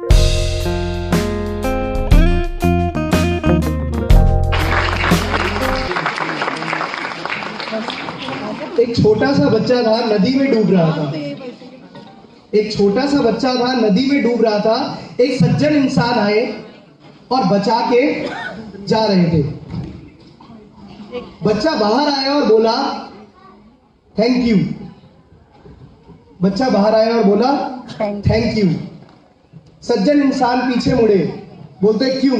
एक छोटा सा बच्चा था, नदी में डूब रहा था। एक छोटा सा बच्चा था, नदी में डूब रहा था। एक सज्जन इंसान आए और बचा के जा रहे थे। बच्चा बाहर आया और बोला थैंक यू। बच्चा बाहर आया और बोला थैंक यू। सज्जन इंसान पीछे मुड़े, बोलते क्यों?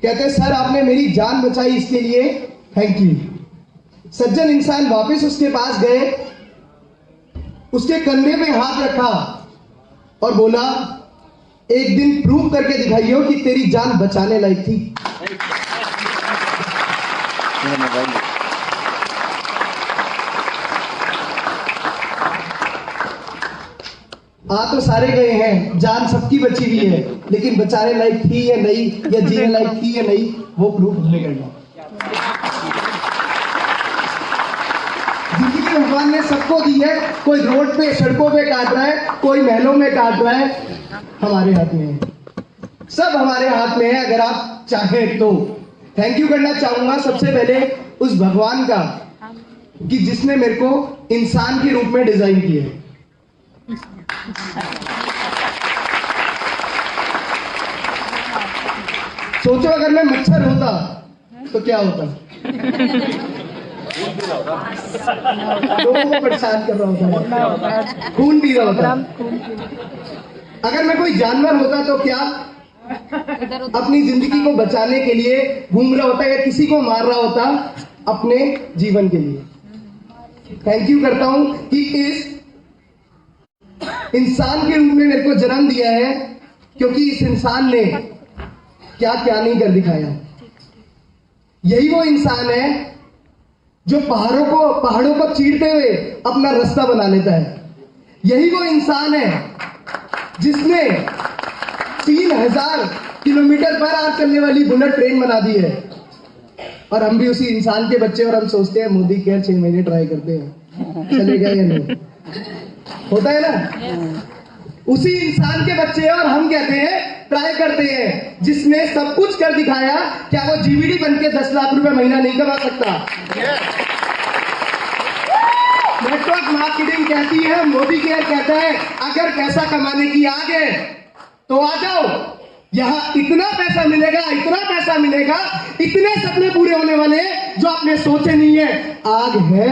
कहते सर आपने मेरी जान बचाई, इसके लिए थैंक यू। सज्जन इंसान वापस उसके पास गए, उसके कंधे पे हाथ रखा और बोला एक दिन प्रूव करके दिखाइयो कि तेरी जान बचाने लायक थी। आ तो सारे गए हैं, जान सबकी बची हुई है, लेकिन बचाने लायक थी या नहीं, या जीने लायक थी या नहीं, वो प्रूफ हमें करना। जिंदगी भगवान ने सबको दी है। कोई रोड पे सड़कों पे काट रहा है, कोई महलों में काट रहा है, हमारे हाथ में है। सब हमारे हाथ में है, अगर आप चाहें तो। थैंक यू करना चाहूंगा सबसे पहले उस भगवान का कि जिसने मेरे को इंसान के रूप में डिजाइन किया है। सोचो अगर मैं मच्छर होता तो क्या होता? लोगों को परेशान कर रहा होता, खून पी रहा होता। अगर मैं कोई जानवर होता तो क्या अपनी जिंदगी को बचाने के लिए घूम रहा होता या किसी को मार रहा होता अपने जीवन के लिए। थैंक यू करता हूं कि इस इंसान के रूप में मेरे को जन्म दिया है, क्योंकि इस इंसान ने क्या क्या नहीं कर दिखाया। यही वो इंसान है जो पहाड़ों को चीरते हुए अपना रास्ता बना लेता है। यही वो इंसान है जिसने 3000 किलोमीटर पर आवर चलने वाली बुलेट ट्रेन बना दी है। और हम भी उसी इंसान के बच्चे, और हम सोचते हैं मोदी केयर 6 महीने ट्राई करते हैं, चलेगा या नहीं। होता है ना, उसी इंसान के बच्चे हैं और हम कहते हैं ट्राई करते हैं। जिसने सब कुछ कर दिखाया, क्या वो जीवीडी बन के 10 लाख रुपए महीना नहीं कमा सकता? नेटवर्क मार्केटिंग कहती है, मोदी केयर कहता है अगर पैसा कमाने की आग है तो आ जाओ, यहां इतना पैसा मिलेगा, इतना पैसा मिलेगा, इतने सपने पूरे होने वाले जो आपने सोचे नहीं है। आग है,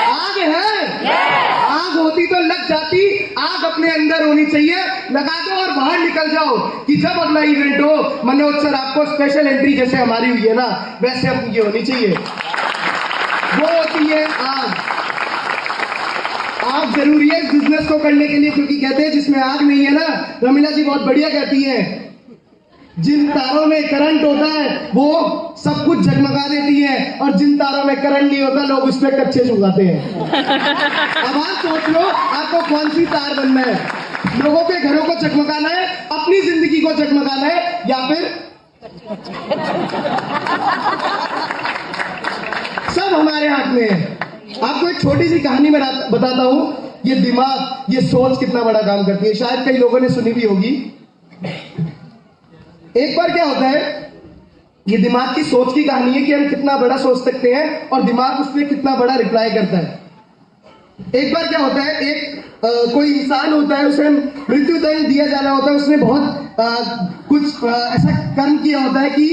आग है। आग होती तो लग जाती, आग अपने अंदर होनी चाहिए। लगा दो और बाहर निकल जाओ कि जब अगला इवेंट हो, मनोज सर आपको स्पेशल एंट्री जैसे हमारी हुई है ना, वैसे अपनी होनी चाहिए। वो होती है आग। आग जरूरी है इस बिजनेस को करने के लिए, क्योंकि कहते हैं जिसमें आग नहीं है ना, रमीला जी बहुत बढ़िया कहती हैं, जिन तारों में करंट होता है वो सब कुछ जगमगा देती है, और जिन तारों में करंट नहीं होता लोग उस पर कच्चे चुगाते हैं। अब आप सोच लो आपको कौन सी तार बनना है? लोगों के घरों को जगमगाना है, अपनी जिंदगी को जगमगाना है, या फिर सब हमारे हाथ में है। आपको एक छोटी सी कहानी में बताता हूं, ये दिमाग, ये सोच कितना बड़ा काम करती है। शायद कई लोगों ने सुनी भी होगी। एक बार क्या होता है, ये दिमाग की सोच की कहानी है कि हम कितना बड़ा सोच सकते हैं और दिमाग उसमें कितना बड़ा रिप्लाई करता है। एक बार क्या होता है, एक कोई इंसान होता है, उसे मृत्यु दंड दिया जाना होता है। उसने बहुत कुछ ऐसा कर्म किया होता है कि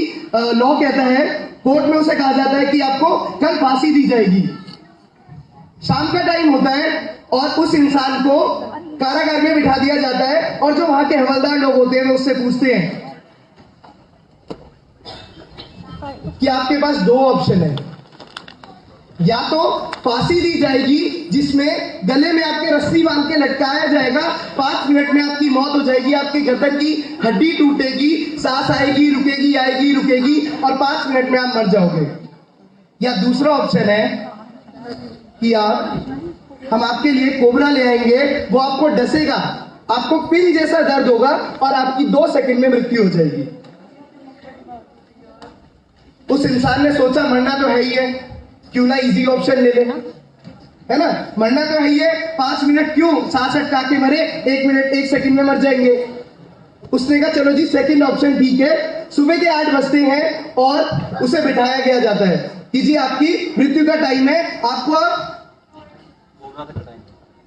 लॉ कहता है, कोर्ट में उसे कहा जाता है कि आपको कल फांसी दी जाएगी। शाम का टाइम होता है और उस इंसान को कारागार में बिठा दिया जाता है, और जो वहां के हवलदार लोग होते हैं वो उससे पूछते हैं कि आपके पास 2 ऑप्शन है, या तो फांसी दी जाएगी जिसमें गले में आपके रस्सी बांध के लटकाया जाएगा, 5 मिनट में आपकी मौत हो जाएगी, आपके गर्दन की हड्डी टूटेगी, सांस आएगी रुकेगी, आएगी रुकेगी, और 5 मिनट में आप मर जाओगे। या दूसरा ऑप्शन है कि हम आपके लिए कोबरा ले आएंगे, वो आपको डसेगा, आपको पिन जैसा दर्द होगा और आपकी 2 सेकंड में मृत्यु हो जाएगी। उस इंसान ने सोचा मरना तो है ही है, क्यों ना इजी ऑप्शन ले लेना, है ना? मरना तो है ही है, 5 मिनट क्यों, 66 काके मरे, 1 मिनट 1 सेकंड में मर जाएंगे। उसने कहा चलो जी सेकंड ऑप्शन ठीक है। सुबह के 8 बजते हैं और उसे बिठाया गया जाता है कि जी आपकी मृत्यु का टाइम है, आपको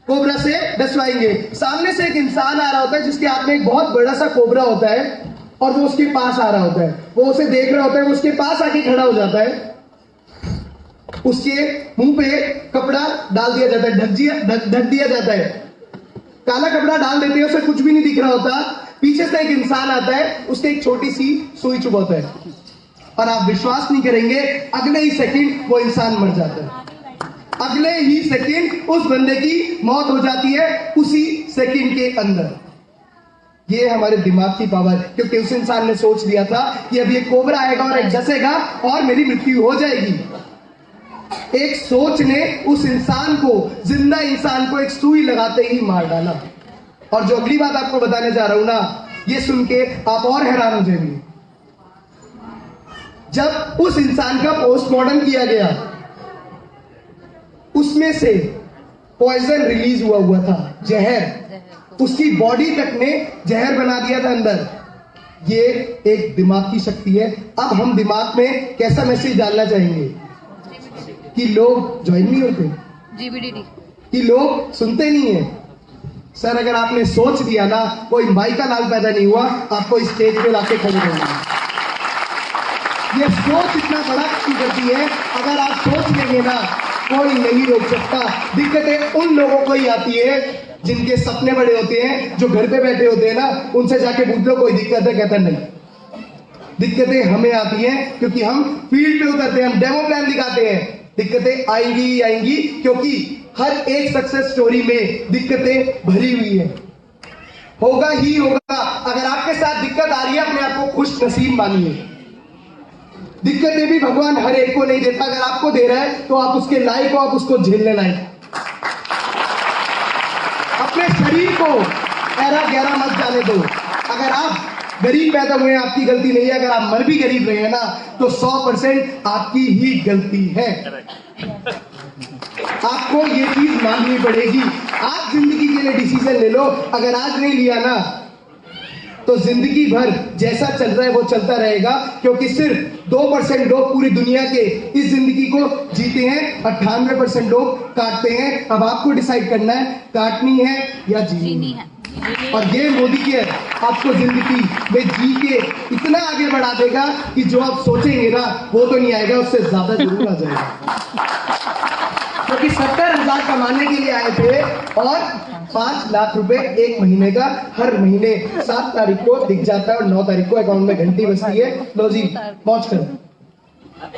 कोबरा से डसवाएंगे। सामने से एक इंसान आ रहा होता है जिसके हाथ में एक बहुत बड़ा सा कोबरा होता है और वो उसके पास आ रहा होता है, वो उसे देख रहा होता है, वो उसके पास आके खड़ा हो जाता है, उसके मुंह पे कपड़ा डाल दिया जाता है, ढक दिया जाता है, काला कपड़ा डाल देते हैं, उसे कुछ भी नहीं दिख रहा होता। पीछे से एक इंसान आता है, उसके एक छोटी सी सुई चुभाता है और आप विश्वास नहीं करेंगे, अगले ही सेकंड वो इंसान मर जाता है। अगले ही सेकंड उस बंदे की मौत हो जाती है, उसी सेकंड के अंदर। ये हमारे दिमाग की पावर, क्योंकि उस इंसान ने सोच लिया था कि अब ये कोबरा आएगा और एक डसेगा और मेरी मृत्यु हो जाएगी। एक सोच ने उस इंसान को, जिंदा इंसान को एक सुई लगाते ही मार डाला। और जो अगली बात आपको बताने जा रहा हूं ना, ये सुन के आप और हैरान हो जाएंगे। जब उस इंसान का पोस्टमार्टम किया गया, उसमें से पॉइजन रिलीज हुआ था, जहर। उसकी बॉडी तक ने जहर बना दिया था अंदर। ये एक दिमाग की शक्ति है। अब हम दिमाग में कैसा मैसेज डालना चाहेंगे कि लोग ज्वाइन नहीं होते, GBDD, कि लोग सुनते नहीं है। सर अगर आपने सोच दिया ना, कोई माई का लाल पैदा नहीं हुआ, आपको स्टेज पे लाके खड़े रहेंगे। ये सोच इतना बड़ा काम करती है, अगर आप सोच लेंगे ना, कोई नहीं रोक सकता। दिक्कतें उन लोगों को ही आती है जिनके सपने बड़े होते हैं, जो घर पे बैठे होते हैं ना, उनसे जाके पूछ लो कोई दिक्कत है, कहता नहीं। दिक्कतें हमें आती हैं क्योंकि हम फील्ड पे उतरते हैं, हम डेमो प्लान दिखाते हैं। दिक्कतें आएंगी आएंगी, क्योंकि हर एक सक्सेस स्टोरी में दिक्कतें भरी हुई है। होगा ही होगा। अगर आपके साथ दिक्कत आ रही है, अपने आप को खुश नसीब मानिए। दिक्कतें भी भगवान हर एक को नहीं देता, अगर आपको दे रहा है तो आप उसके लायक हो, आप उसको झेलने लायक। अपने शरीर को ऐरा गहरा मत जाने दो। अगर आप गरीब पैदा हुए, आपकी गलती नहीं है। अगर आप मर भी गरीब रहे हैं ना, तो 100% आपकी ही गलती है। आपको ये चीज माननी पड़ेगी। आप जिंदगी के लिए डिसीजन ले लो। अगर आज नहीं लिया ना, तो जिंदगी भर जैसा चल रहा है वो चलता रहेगा, क्योंकि सिर्फ 2% लोग पूरी दुनिया के इस जिंदगी को जीते हैं, 98% लोग काटते हैं। अब आपको डिसाइड करना है, काटनी है या जीनी है। और ये मोदी केयर आपको जिंदगी में जी के इतना आगे बढ़ा देगा कि जो आप सोचेंगे ना, वो तो नहीं आएगा, उससे ज्यादा जरूर आ जाएगा। क्योंकि 70,000 कमाने के लिए आए थे और 5 लाख रुपए एक महीने का हर महीने 7 तारीख को दिख जाता है और 9 तारीख को अकाउंट में घंटी बजती है। लो जी मौज करो।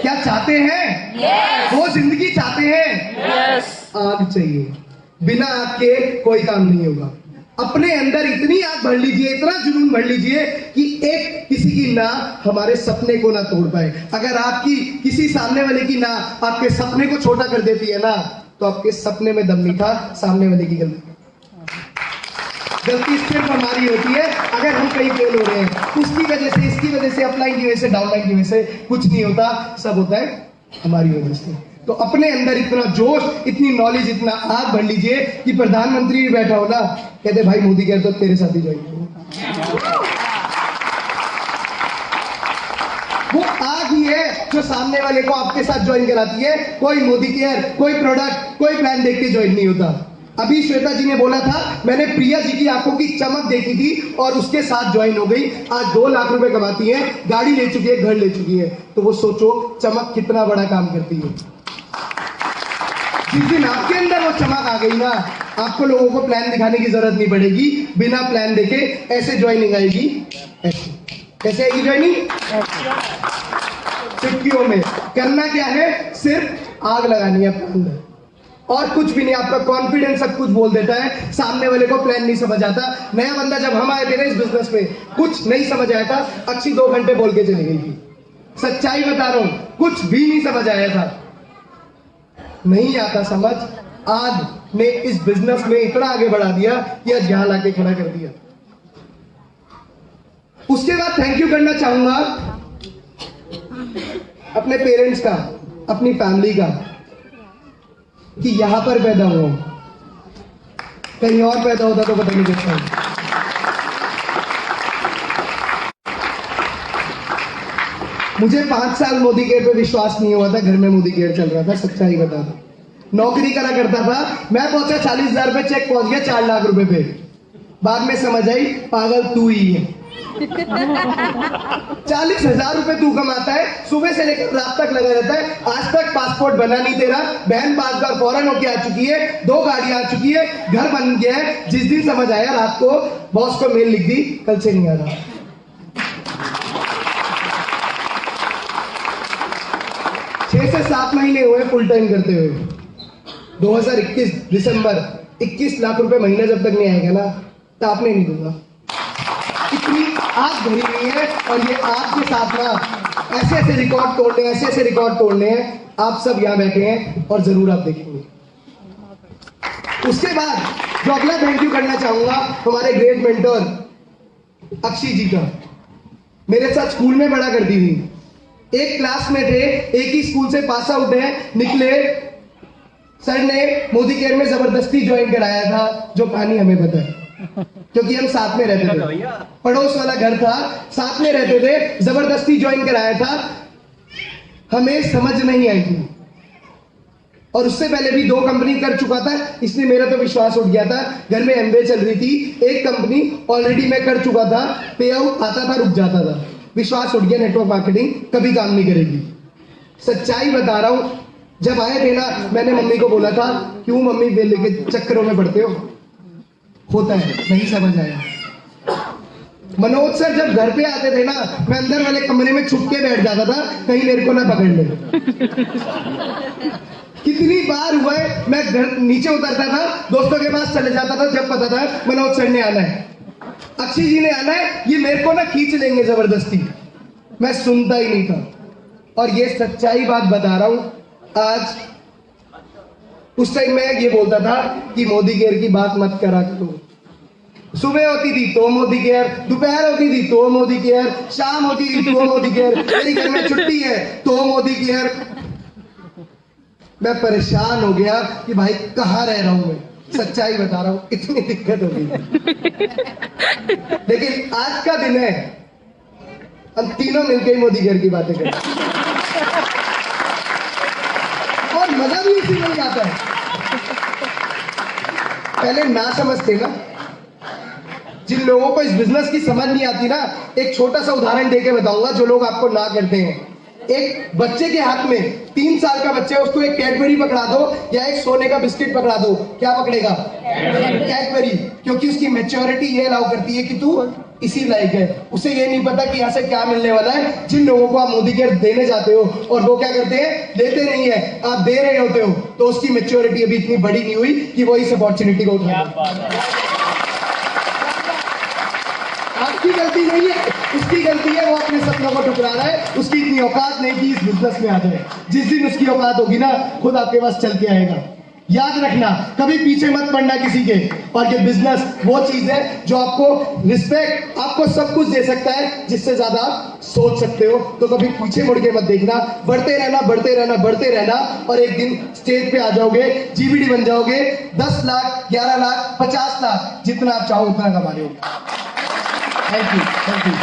क्या चाहते हैं? yes. वो जिंदगी चाहते हैं? yes. आग चाहिए। बिना आग के कोई काम नहीं होगा। अपने अंदर इतनी आग भर लीजिए, इतना जुनून भर लीजिए कि एक किसी की ना हमारे सपने को ना तोड़ पाए। अगर आपकी किसी सामने वाले की ना आपके सपने को छोटा कर देती है ना, तो आपके सपने में दम नहीं था, सामने वाले की गलती सिर्फ हमारी होती है। अगर हम कहीं फेल हो रहे हैं, उसकी वजह से, इसकी वजह से, अपलाइन की वजह से, डाउनलाइन की वजह से कुछ नहीं होता। सब होता है हमारी वजह से। तो अपने अंदर इतना जोश, इतनी नॉलेज, इतना आग भर लीजिए कि प्रधानमंत्री भी बैठा हो ना, कहते भाई मोदी केयर तो तेरे साथ ही ज्वाइन करो। वो आग ही है जो सामने वाले को आपके साथ ज्वाइन कराती है। कोई मोदी केयर, कोई प्रोडक्ट, कोई प्लान देख के ज्वाइन नहीं होता। अभी श्वेता जी ने बोला था, मैंने प्रिया जी की आंखों की चमक देखी थी और उसके साथ ज्वाइन हो गई। आज 2 लाख रुपए कमाती है, गाड़ी ले चुकी है, घर ले चुकी है। तो वो सोचो चमक कितना बड़ा काम करती है। जिस दिन आपके अंदर वो चमक आ गई ना, आपको लोगों को प्लान दिखाने की जरूरत नहीं पड़ेगी। बिना प्लान देखे ऐसे ज्वाइनिंग आएगी। ऐसे कैसे आएगी ज्वाइनिंग? चुटकियों में। करना क्या है? सिर्फ आग लगानी है अपने अंदर और कुछ भी नहीं। आपका कॉन्फिडेंस सब कुछ बोल देता है। सामने वाले को प्लान नहीं समझ आता। नया बंदा जब हम आए थे ना इस बिजनेस में, कुछ नहीं समझ आया था, अच्छी 2 घंटे बोल के चली गई थी। सच्चाई बता रहा हूं, कुछ भी नहीं समझ आया था। नहीं आता समझ, आज ने इस बिजनेस में इतना आगे बढ़ा दिया कि आज यहां लाके खड़ा कर दिया। उसके बाद थैंक यू करना चाहूंगा अपने पेरेंट्स का, अपनी फैमिली का। कि यहां पर पैदा हुआ, कहीं और पैदा होता तो पता नहीं चलता। मुझे 5 साल मोदी केयर पे विश्वास नहीं हुआ था, घर में मोदी केयर चल रहा था, सच्चाई बता दो। नौकरी करा करता था, मैं पहुंचा 40,000 पे चेक पहुंच गया 4 लाख रुपए पे। बाद में समझ आई पागल तू ही है। 40,000 रुपए तू कमाता है, सुबह से लेकर रात तक लगा रहता है, आज तक पासपोर्ट बना नहीं तेरा, बहन 5 बार फॉरेन होके आ चुकी है, 2 गाड़ियां आ चुकी है, घर बन गया है। जिस दिन समझ आया रात को बॉस को मेल लिख दी, कल से नहीं आ रहा। 6 से 7 महीने हुए फुल टाइम करते हुए। 2021 दिसंबर 21 लाख रुपए महीना जब तक नहीं आएगा ना, तो आपने नहीं दूंगा। इतनी आग भरी हुई है, और ये आग के साथ ना ऐसे ऐसे रिकॉर्ड तोड़ने, ऐसे ऐसे रिकॉर्ड तोड़ने हैं। आप सब यहाँ बैठे हैं और जरूर आप देखेंगे। उसके बाद जो अगला थैंक यू करना चाहूंगा हमारे ग्रेट मेंटर अक्षय जी का। मेरे साथ स्कूल में पढ़ा करती थी, एक क्लास में थे, एक ही स्कूल से पास आउट है, निकले। सर ने मोदी केयर में जबरदस्ती ज्वाइन कराया था, जो कहानी हमें पता है, क्योंकि हम साथ में रहते थे, पड़ोस वाला घर था, साथ में रहते थे, जबरदस्ती ज्वाइन कराया था, हमें समझ नहीं आई थी। और उससे पहले भी 2 कंपनी कर चुका था, इसलिए मेरा तो विश्वास उठ गया था। घर में एमबीए चल रही थी, एक कंपनी ऑलरेडी मैं कर चुका था, पे आउट आता था, रुक जाता था, विश्वास उठ गया नेटवर्क मार्केटिंग कभी काम नहीं करेगी। सच्चाई बता रहा हूं, जब आए थे ना, मैंने मम्मी को बोला था, क्यों मम्मी बेल लेके चक्करों में पड़ते हो, होता है, नहीं समझ आया। मनोज सर जब घर पे आते थे ना, मैं अंदर वाले कमरे में छुप के बैठ जाता था, कहीं मेरे को ना पकड़ ले। कितनी बार हुआ है, मैं घर नीचे उतरता था, दोस्तों के पास चले जाता था, जब पता था मनोज सर ने आना है, अक्षय जी ने आना है, ये मेरे को ना खींच लेंगे जबरदस्ती, मैं सुनता ही नहीं था। और ये सच्चाई बात बता रहा हूं। आज उस टाइम मैं ये बोलता था कि मोदी केयर की बात मत करा करो। सुबह होती थी तो मोदी केयर, दोपहर होती थी तो मोदी केयर, शाम होती थी तो मोदी केयर, मेरी घर में छुट्टी है तो मोदी केयर। मैं परेशान हो गया कि भाई कहाँ रह रहा हूं मैं, सच्चाई बता रहा हूं, इतनी दिक्कत हो गई। लेकिन आज का दिन है, हम तीनों मिलकर ही मोदी केयर की बातें करें, और मजा भी इसी में आता है। पहले ना समझते ना, जिन लोगों को इस बिजनेस की समझ नहीं आती ना, एक छोटा सा उदाहरण देके बताऊंगा जो लोग आपको ना करते हैं। एक बच्चे के हाथ में, 3 साल का बच्चा है, उसको एक कैडबरी पकड़ा दो या एक सोने का बिस्किट पकड़ा दो, क्या पकड़ेगा? कैडबरी, क्योंकि उसकी मैच्योरिटी ये अलाउ करती है कि तू इसी लायक है। उसे ये नहीं पता कि यहाँ से क्या मिलने वाला है। जिन लोगों को आप मोदी केयर देने जाते हो और वो क्या करते हैं, देते नहीं है, आप दे रहे होते हो, तो उसकी मैच्योरिटी अभी इतनी बड़ी नहीं हुई कि वो इस अपॉर्चुनिटी को उठा। आपकी गलती नहीं है, उसकी गलती है, वो अपने सपनों को ठुकरा रहा है। उसकी इतनी औकात नहीं कि इस बिजनेस में आ जाए। जिस दिन उसकी औकात होगी ना, खुद आपके पास चल के आएगा। याद रखना, कभी पीछे मत पड़ना किसी के। और ये बिजनेस वो चीज है जो आपको रिस्पेक्ट, आपको सब कुछ दे सकता है, जिससे ज्यादा आप सोच सकते हो। तो कभी पीछे मुड़ के मत देखना, बढ़ते रहना, बढ़ते रहना, बढ़ते रहना, और एक दिन स्टेज पे आ जाओगे, जीबीडी बन जाओगे, 10 लाख, 11 लाख, 50 लाख, जितना आप चाहो उतना कमा रहे हो। Thank you, thank you.